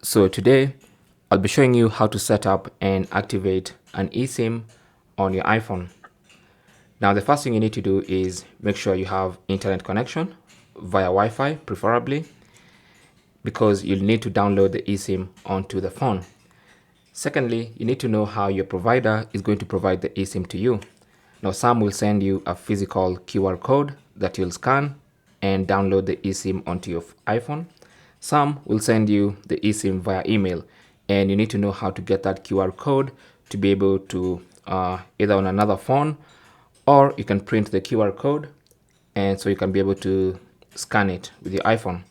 So today I'll be showing you how to set up and activate an eSIM on your iPhone. Now the first thing you need to do is make sure you have internet connection via Wi-Fi preferably, because you'll need to download the eSIM onto the phone. Secondly, you need to know how your provider is going to provide the eSIM to you. Now some will send you a physical QR code that you'll scan and download the eSIM onto your iPhone. Some will send you the eSIM via email, and you need to know how to get that QR code to be able to either on another phone, or you can print the QR code and so you can be able to scan it with your iPhone.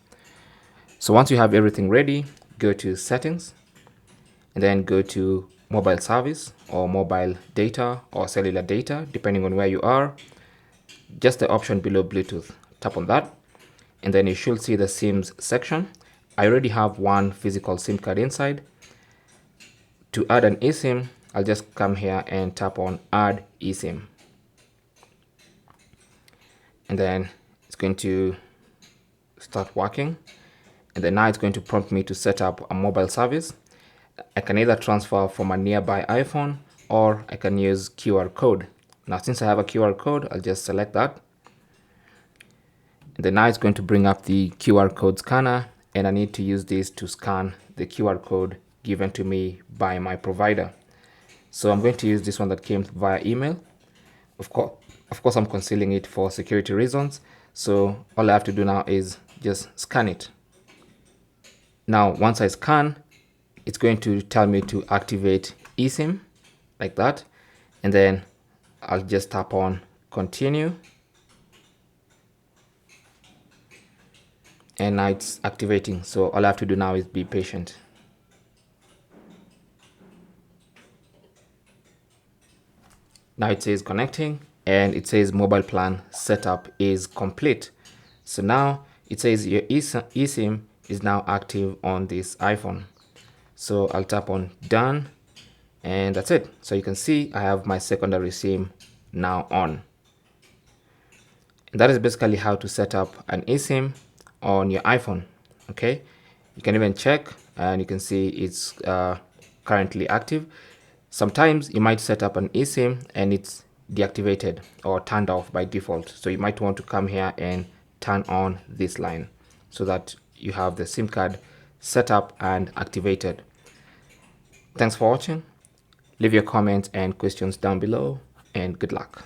So once you have everything ready, go to settings and then go to mobile service or mobile data or cellular data, depending on where you are. Just the option below Bluetooth, tap on that and then you should see the SIMs section. I already have one physical SIM card inside. To add an eSIM, I'll just come here and tap on add eSIM. And then it's going to start working. And then now it's going to prompt me to set up a mobile service. I can either transfer from a nearby iPhone or I can use QR code. Now since I have a QR code, I'll just select that. And then now it's going to bring up the QR code scanner, and I need to use this to scan the QR code given to me by my provider. So I'm going to use this one that came via email. Of course, I'm concealing it for security reasons. So all I have to do now is just scan it. Now, once I scan, it's going to tell me to activate eSIM like that. And then I'll just tap on continue. And now it's activating. So all I have to do now is be patient. Now it says connecting and it says mobile plan setup is complete. So now it says your eSIM is now active on this iPhone. So I'll tap on done and that's it. So you can see I have my secondary SIM now on. And that is basically how to set up an eSIM on your iPhone. Okay, you can even check and you can see it's currently active. Sometimes you might set up an eSIM and it's deactivated or turned off by default. So you might want to come here and turn on this line so that you have the SIM card set up and activated. Thanks for watching. Leave your comments and questions down below and good luck.